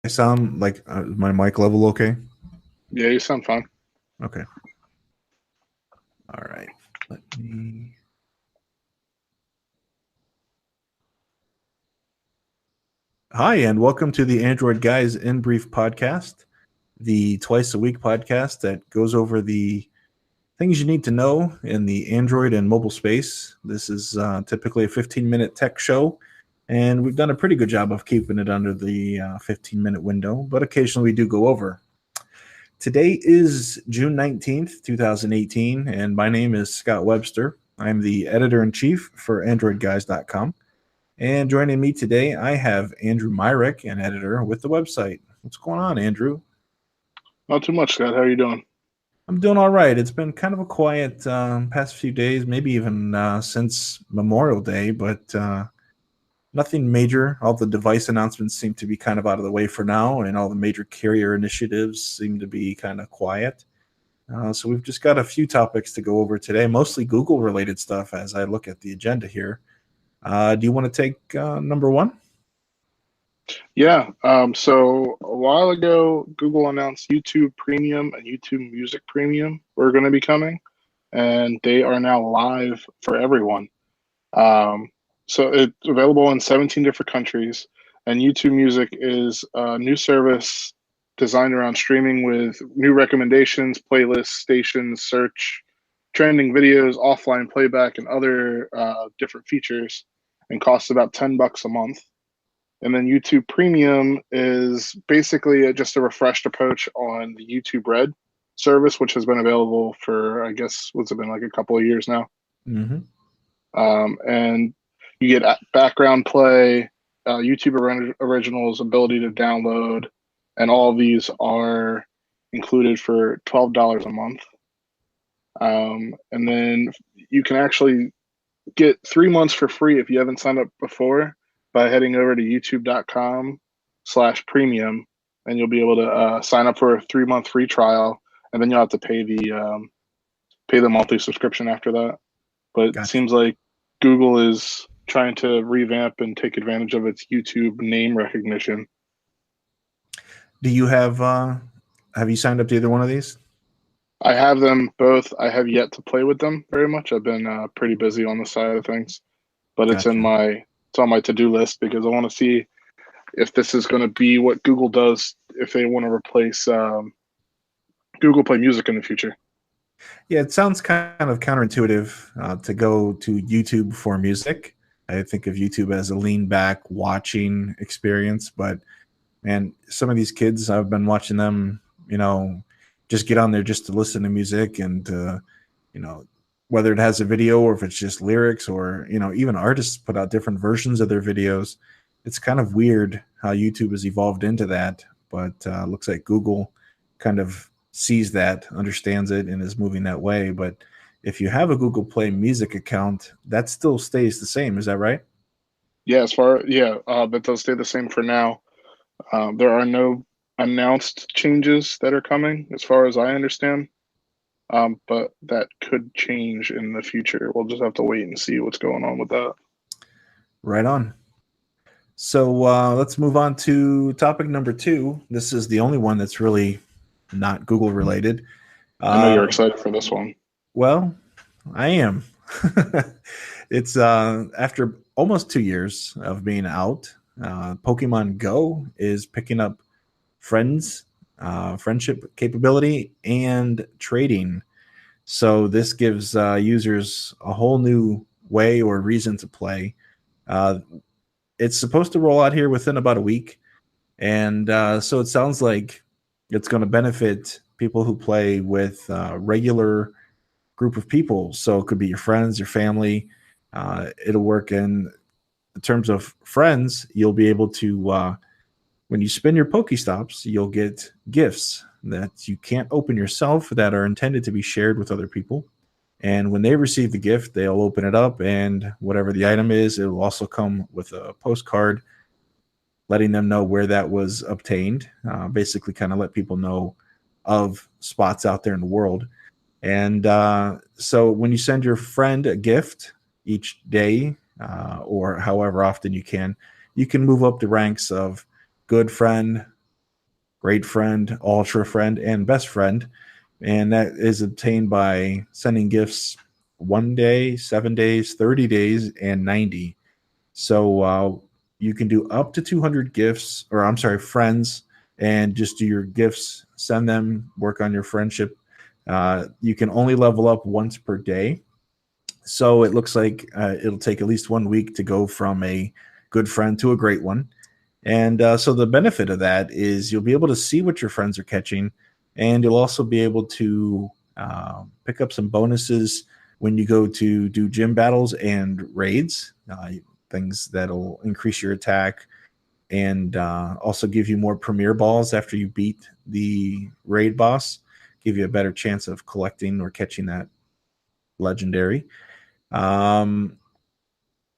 I sound like my mic level okay? Yeah, you sound fine. Okay. All right. Let me. Hi, and welcome to the Android Guys in Brief podcast, the twice a week podcast that goes over the things you need to know in the Android and mobile space. This is typically a 15-minute tech show, and we've done a pretty good job of keeping it under the 15-minute window, but occasionally we do go over. Today is June 19th, 2018, and my name is Scott Webster. I'm the editor in chief for AndroidGuys.com. And joining me today, I have Andrew Myrick, an editor with the website. What's going on, Andrew? Not too much, Scott. How are you doing? I'm doing all right. It's been kind of a quiet past few days, maybe even since Memorial Day, but nothing major. All the device announcements seem to be kind of out of the way for now, and all the major carrier initiatives seem to be kind of quiet. So we've just got a few topics to go over today, mostly Google related stuff as I look at the agenda here. Do you want to take number one? Yeah. So a while ago, Google announced YouTube Premium and YouTube Music Premium were going to be coming, and they are now live for everyone. So it's available in 17 different countries, and YouTube Music is a new service designed around streaming with new recommendations, playlists, stations, search, trending videos, offline playback, and other different features, and costs about $10 a month. And then YouTube Premium is basically just a refreshed approach on the YouTube Red service, which has been available for, I guess, what's it been, like a couple of years now. Mm-hmm. And you get background play, YouTube originals, ability to download, and all of these are included for $12 a month. And then you can actually get 3 months for free if you haven't signed up before by heading over to youtube.com/premium, and you'll be able to sign up for a 3 month free trial, and then you'll have to pay the monthly subscription after that. But it Gotcha. seems like Google is trying to revamp and take advantage of its YouTube name recognition. Do you have you signed up to either one of these? I have them both. I have yet to play with them very much. I've been pretty busy on the side of things, but Gotcha. it's on my to-do list because I want to see if this is going to be what Google does if they want to replace Google Play Music in the future. Yeah, it sounds kind of counterintuitive to go to YouTube for music. I think of YouTube as a lean back watching experience, but man, some of these kids, I've been watching them, just get on there just to listen to music and, you know, whether it has a video or if it's just lyrics or, even artists put out different versions of their videos. It's kind of weird how YouTube has evolved into that, but looks like Google kind of sees that, understands it, and is moving that way. But if you have a Google Play Music account, that still stays the same. Is that right? That does stay the same for now. There are no announced changes that are coming, as far as I understand. But that could change in the future. We'll just have to wait and see what's going on with that. Right on. So let's move on to topic number two. This is the only one that's really not Google related. I know you're Uh, excited for this one. well, I am. It's after almost 2 years of being out, Pokemon Go is picking up friendship capability, and trading. So this gives users a whole new way or reason to play. Uh, it's supposed to roll out here within about a week, and so it sounds like it's going to benefit people who play with regular group of people. So it could be your friends, your family. It'll work in terms of friends. You'll be able to when you spin your Pokestops, you'll get gifts that you can't open yourself that are intended to be shared with other people. And when they receive the gift, they'll open it up, and whatever the item is, it will also come with a postcard letting them know where that was obtained. Basically, kind of let people know of spots out there in the world. And so when you send your friend a gift each day or however often you can move up the ranks of good friend, great friend, ultra friend, and best friend. And that is obtained by sending gifts 1 day, 7 days, 30 days, and 90. So you can do up to 200 gifts, or I'm sorry, friends, and just do your gifts, send them, work on your friendship. You can only level up once per day. So it looks like it'll take at least 1 week to go from a good friend to a great one. And so the benefit of that is you'll be able to see what your friends are catching, and you'll also be able to pick up some bonuses when you go to do gym battles and raids, things that'll increase your attack and also give you more premier balls after you beat the raid boss, give you a better chance of collecting or catching that legendary. Um,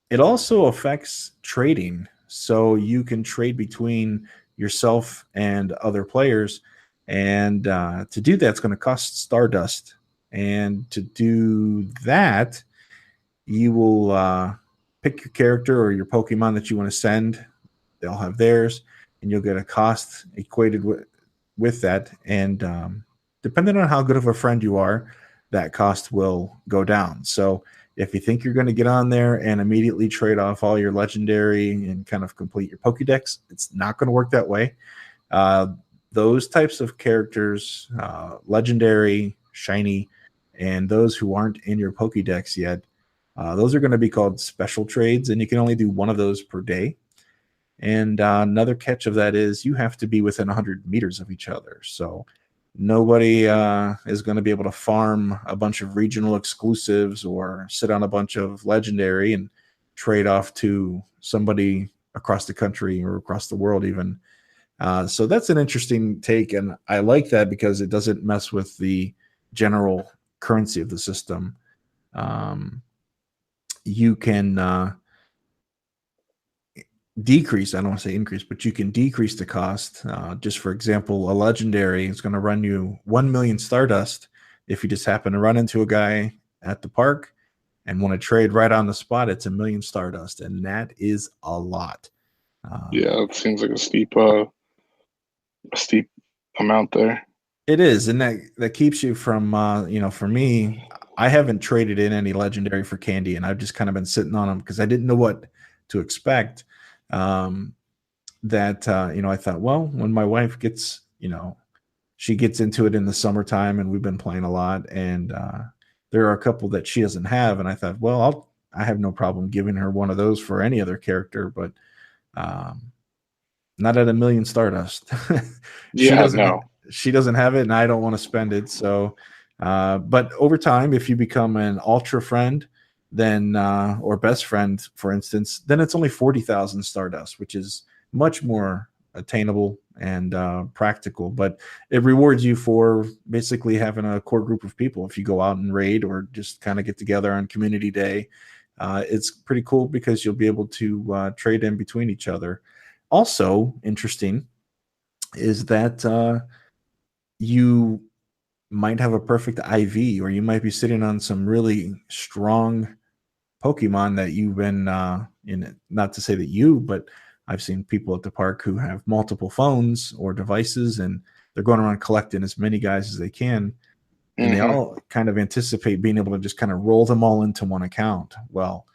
it also affects trading. So you can trade between yourself and other players. And to do that, it's going to cost Stardust. And to do that, you will pick your character or your Pokemon that you want to send. They'll have theirs, and you'll get a cost equated with that. And depending on how good of a friend you are, that cost will go down. So if you think you're going to get on there and immediately trade off all your legendary and kind of complete your Pokédex, it's not going to work that way. Uh, those types of characters, legendary, shiny, and those who aren't in your Pokédex yet, those are going to be called special trades, and you can only do one of those per day. And another catch of that is you have to be within 100 meters of each other. So nobody is going to be able to farm a bunch of regional exclusives or sit on a bunch of legendary and trade off to somebody across the country or across the world even. So that's an interesting take, and I like that because it doesn't mess with the general currency of the system. Um, you can decrease, I don't want to say increase, but you can decrease the cost. Just for example, a legendary is going to run you 1 million Stardust if you just happen to run into a guy at the park and want to trade right on the spot. It's 1 million Stardust, and that is a lot. Yeah, it seems like a steep amount there. It is, and that keeps you from for me, I haven't traded in any legendary for candy, and I've just kind of been sitting on them because I didn't know what to expect. Um, that I thought, well, when my wife gets, she gets into it in the summertime, and we've been playing a lot, and there are a couple that she doesn't have, and I thought, well, I have no problem giving her one of those for any other character, but um, not at 1 million Stardust. she Yeah, doesn't. no. She doesn't have it, and I don't want to spend it. So, but over time, if you become an ultra friend, then or best friend, for instance, then it's only 40,000 Stardust, which is much more attainable and practical. But it rewards you for basically having a core group of people. If you go out and raid or just kind of get together on Community Day, it's pretty cool because you'll be able to trade in between each other. Also interesting is that you might have a perfect IV, or you might be sitting on some really strong Pokemon that you've been in. Not to say that but I've seen people at the park who have multiple phones or devices, and they're going around collecting as many guys as they can, and they Hmm. all kind of anticipate being able to just kind of roll them all into one account. Well,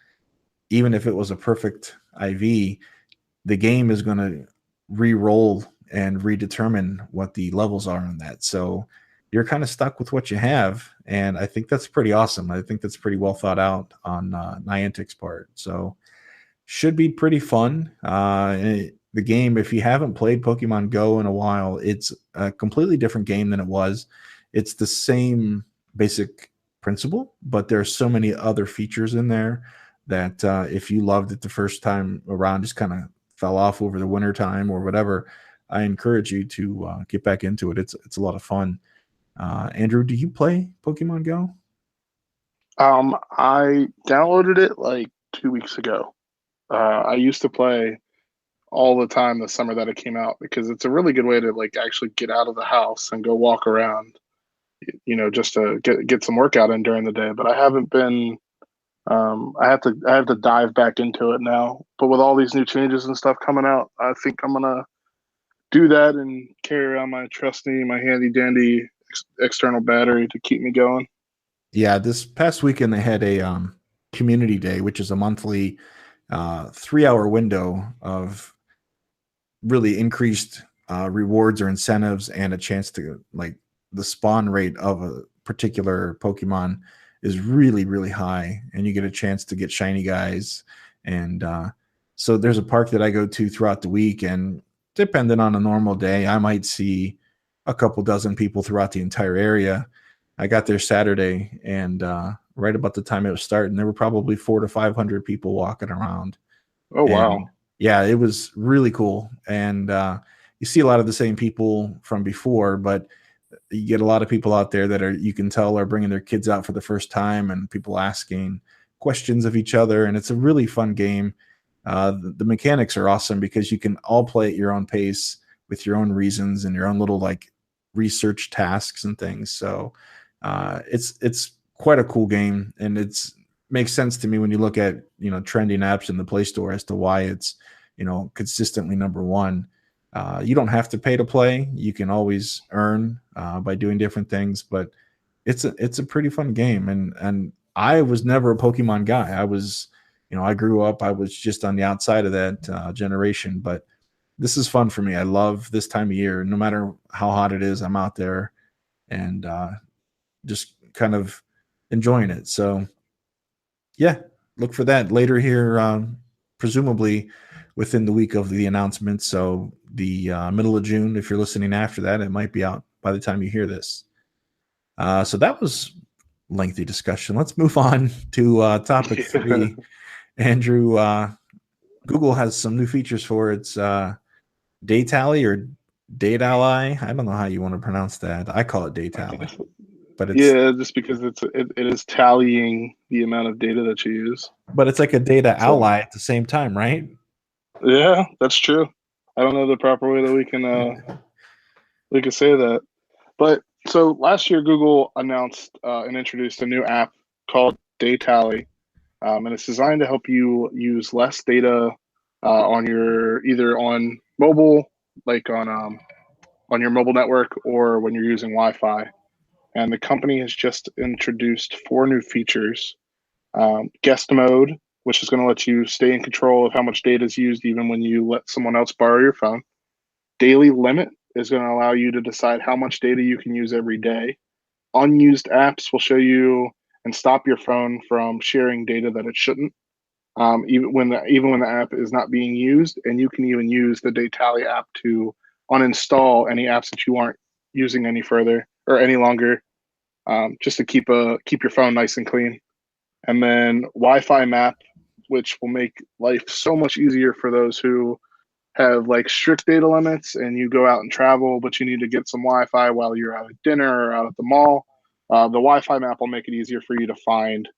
even if it was a perfect IV, the game is going to re-roll and redetermine what the levels are on that. So you're kind of stuck with what you have, and I think that's pretty awesome. I think that's pretty well thought out on Niantic's part. So should be pretty fun. The game, if you haven't played Pokemon Go in a while, it's a completely different game than it was. It's the same basic principle, but there's so many other features in there that if you loved it the first time around, just kind of fell off over the winter time or whatever, I encourage you to get back into it. It's a lot of fun. Andrew, do you play Pokemon Go? I downloaded it like 2 weeks ago. I used to play all the time the summer that it came out because it's a really good way to like actually get out of the house and go walk around, just to get some workout in during the day. But I haven't been. I have to dive back into it now. But with all these new changes and stuff coming out, I think I'm gonna do that and carry around my trusty, my handy dandy external battery to keep me going. Yeah, this past weekend they had a community day, which is a monthly 3-hour window of really increased rewards or incentives and a chance to like the spawn rate of a particular Pokemon is really, really high, and you get a chance to get shiny guys. And so there's a park that I go to throughout the week, and depending on a normal day, I might see a couple dozen people throughout the entire area. I got there Saturday, and right about the time it was starting, there were probably 400 to 500 people walking around. Oh, wow. And yeah, it was really cool. And you see a lot of the same people from before, but you get a lot of people out there that are, you can tell, are bringing their kids out for the first time, and people asking questions of each other. And it's a really fun game. The mechanics are awesome because you can all play at your own pace with your own reasons and your own little like research tasks and things. So it's quite a cool game, and it's makes sense to me when you look at, you know, trending apps in the Play Store as to why it's, you know, consistently number one. You don't have to pay to play. You can always earn by doing different things, but it's a pretty fun game. And I was never a Pokemon guy. I was, you know, I grew up. I was just on the outside of that generation. But this is fun for me. I love this time of year. No matter how hot it is, I'm out there and just kind of enjoying it. So yeah, look for that later here, presumably within the week of the announcement. So the middle of June, if you're listening after that, it might be out by the time you hear this. So that was lengthy discussion. Let's move on to topic three. Andrew, Google has some new features for its Datally or Datally. I don't know how you want to pronounce that. I call it Datally, but Yeah, just because it is tallying the amount of data that you use. it's like a data So ally at the same time, right? yeah, that's true. I don't know the proper way that we can say that. But so last year, Google announced and introduced a new app called Datally, and it's designed to help you use less data on your either on mobile, like on your mobile network, or when you're using Wi-Fi. And the company has just introduced 4 new features: guest mode, which is going to let you stay in control of how much data is used, even when you let someone else borrow your phone. Daily limit is going to allow you to decide how much data you can use every day. Unused apps will show you and stop your phone from sharing data that it shouldn't, even when the app is not being used. And you can even use the Datally app to uninstall any apps that you aren't using any further or any longer, just to keep your phone nice and clean. And then Wi-Fi map, which will make life so much easier for those who have like strict data limits and you go out and travel, but you need to get some Wi-Fi while you're out at dinner or out at the mall. The Wi-Fi map will make it easier for you to find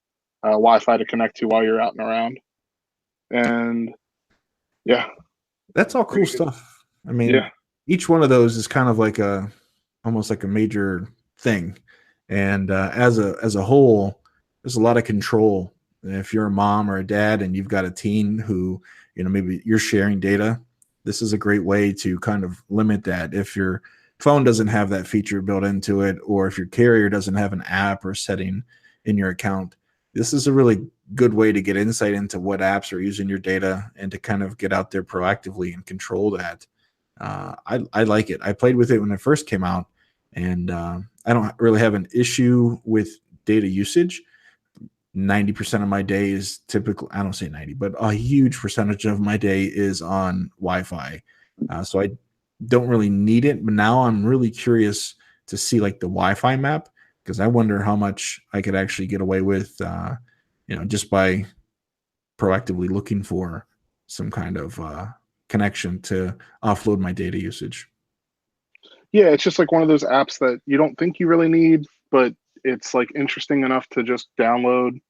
Wi-Fi to connect to while you're out and around. And yeah, That's all cool stuff. I mean, yeah, each one of those is kind of like a almost like a major thing, and as a whole, there's a lot of control. If you're a mom or a dad and you've got a teen who, you know, maybe you're sharing data, this is a great way to kind of limit that. If your phone doesn't have that feature built into it, or if your carrier doesn't have an app or setting in your account, this is a really good way to get insight into what apps are using your data and to kind of get out there proactively and control that. I like it. I played with it when it first came out, and I don't really have an issue with data usage. 90% of my day is typically, I don't say 90, but a huge percentage of my day is on Wi-Fi. So I don't really need it, but now I'm really curious to see like the Wi-Fi map, because I wonder how much I could actually get away with, you know, just by proactively looking for some kind of connection to offload my data usage. yeah, it's just like one of those apps that you don't think you really need, but it's like interesting enough to just download.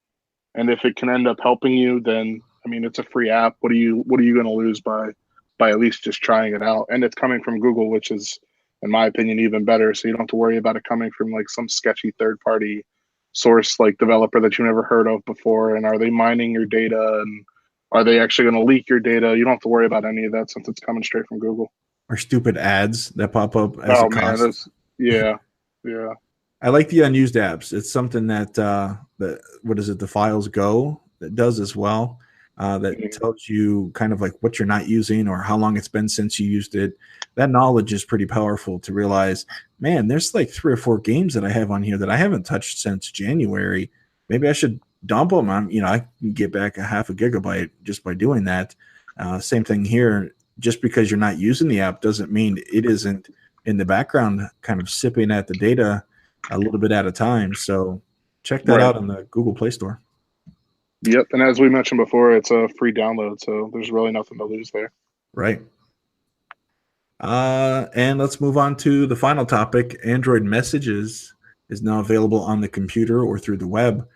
And if it can end up helping you, then I mean, it's a free app. What are you going to lose by at least just trying it out? And it's coming from Google, which is, in my opinion, even better. So you don't have to worry about it coming from like some sketchy third party source, like developer that you never heard of before. And are they mining your data? And are they actually going to leak your data? You don't have to worry about any of that since it's coming straight from Google. or stupid ads that pop up as a Oh man, cost. that's yeah, yeah. I like the unused apps. It's something that what is it? The Files Go that does as well. That Mhm. tells you kind of like what you're not using or how long it's been since you used it. That knowledge is pretty powerful to realize. Man, there's like 3 or 4 games that I have on here that I haven't touched since January. Maybe I should dump them. I can get back a half a gigabyte just by doing that. Same thing here. Just because you're not using the app doesn't mean it isn't in the background, kind of sipping at the data a little bit at a time. So check that Right. out in the Google Play Store. Yep. And as we mentioned before, it's a free download, so there's really nothing to lose there. Right. And let's move on to the final topic. Android Messages is now available on the computer or through the web.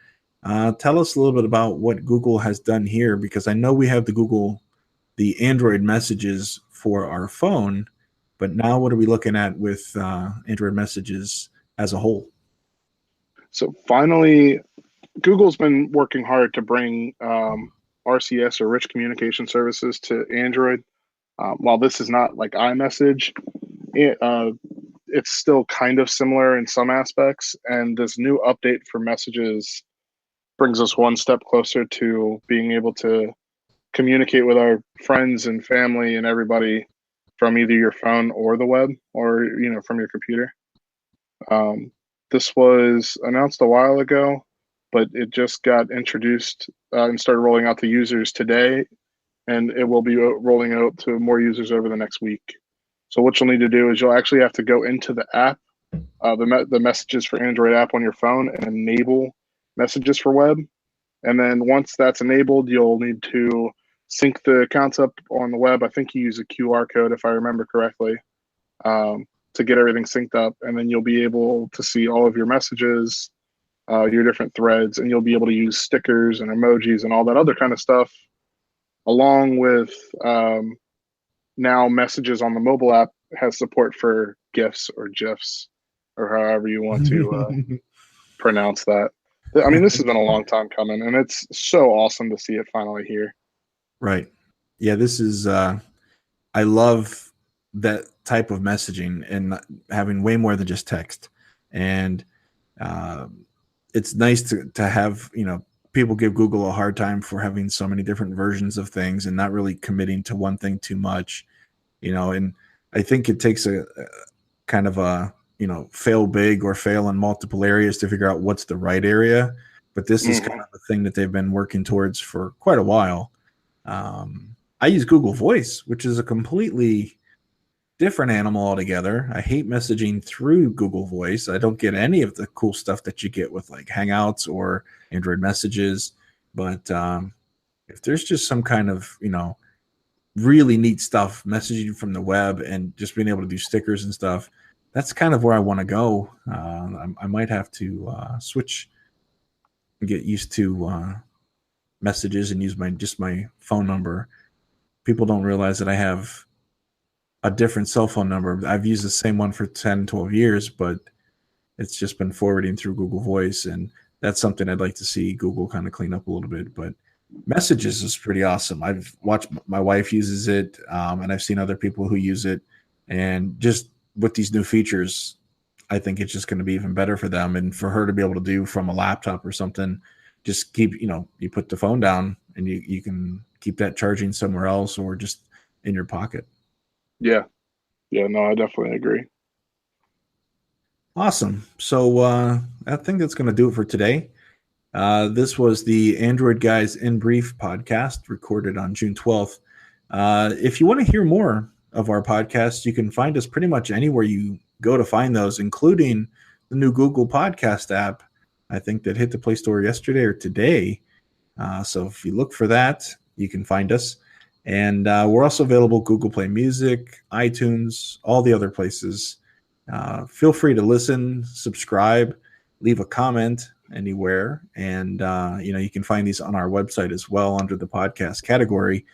Tell us a little bit about what Google has done here, because I know we have the Android Messages for our phone, but now what are we looking at with Android Messages as a whole? So finally, Google's been working hard to bring RCS or rich communication services to Android. While this is not like iMessage, it, it's still kind of similar in some aspects. And this new update for messages brings us one step closer to being able to communicate with our friends and family and everybody from either your phone or the web, or from your computer. Um, this was announced a while ago, but it just got introduced and started rolling out to users today, and it will be rolling out to more users over the next week. So what you'll need to do is you'll actually have to go into the app, the messages for Android app on your phone, and enable messages for web. And then once that's enabled, you'll need to sync the accounts up on the web. I think you use a QR code, if I remember correctly, to get everything synced up. And then you'll be able to see all of your messages, your different threads, and you'll be able to use stickers and emojis and all that other kind of stuff, along with now messages on the mobile app has support for GIFs or GIFs, or however you want to pronounce that. I mean, this has been a long time coming, and it's so awesome to see it finally here. Right. Yeah, this is I love that type of messaging and having way more than just text. And uh, it's nice to have, people give Google a hard time for having so many different versions of things and not really committing to one thing too much, and I think it takes a kind of a, fail big or fail in multiple areas to figure out what's the right area. But this is kind Mm-hmm. of the thing that they've been working towards for quite a while. I use Google Voice, which is a completely different animal altogether. I hate messaging through Google Voice. I don't get any of the cool stuff that you get with like Hangouts or Android Messages. But if there's just some kind of, really neat stuff, messaging from the web and just being able to do stickers and stuff, that's kind of where I want to go. I might have to switch and get used to messages and use my phone number. People don't realize that I have a different cell phone number. I've used the same one for 10, 12 years, but it's just been forwarding through Google Voice. And that's something I'd like to see Google kind of clean up a little bit. But messages is pretty awesome. I've watched my wife uses it, and I've seen other people who use it. And just with these new features, I think it's just going to be even better for them and for her to be able to do from a laptop or something. Just keep, you put the phone down and you can keep that charging somewhere else or just in your pocket. Yeah, yeah, no, I definitely agree. Awesome. So I think that's going to do it for today. This was the Android Guys in Brief podcast recorded on June 12th. If you want to hear more of our podcasts, you can find us pretty much anywhere you go to find those, including the new Google Podcast app. I think that hit the Play Store yesterday or today. So if you look for that, you can find us. And we're also available Google Play Music, iTunes, all the other places. Feel free to listen, subscribe, leave a comment anywhere. And, you can find these on our website as well under the podcast category.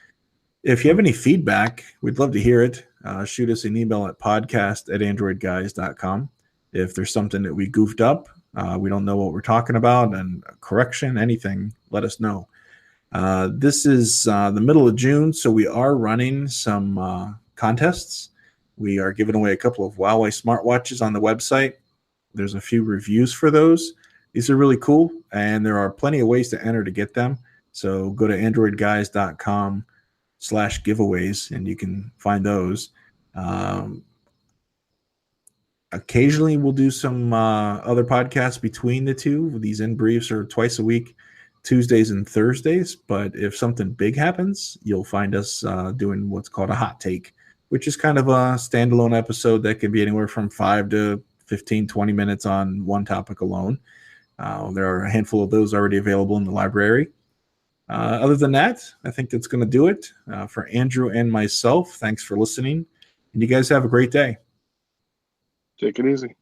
If you have any feedback, we'd love to hear it. Shoot us an email at podcast@AndroidGuys.com. If there's something that we goofed up, we don't know what we're talking about, and correction, anything, let us know. This is the middle of June, so we are running some contests. We are giving away a couple of Huawei smartwatches on the website. There's a few reviews for those. These are really cool, and there are plenty of ways to enter to get them. So go to AndroidGuys.com/giveaways, and you can find those. Occasionally, we'll do some other podcasts between the two. These in briefs are twice a week, Tuesdays and Thursdays. But if something big happens, you'll find us doing what's called a hot take, which is kind of a standalone episode that can be anywhere from 5 to 15, 20 minutes on one topic alone. There are a handful of those already available in the library. Other than that, I think that's going to do it for Andrew and myself. Thanks for listening, and you guys have a great day. Take it easy.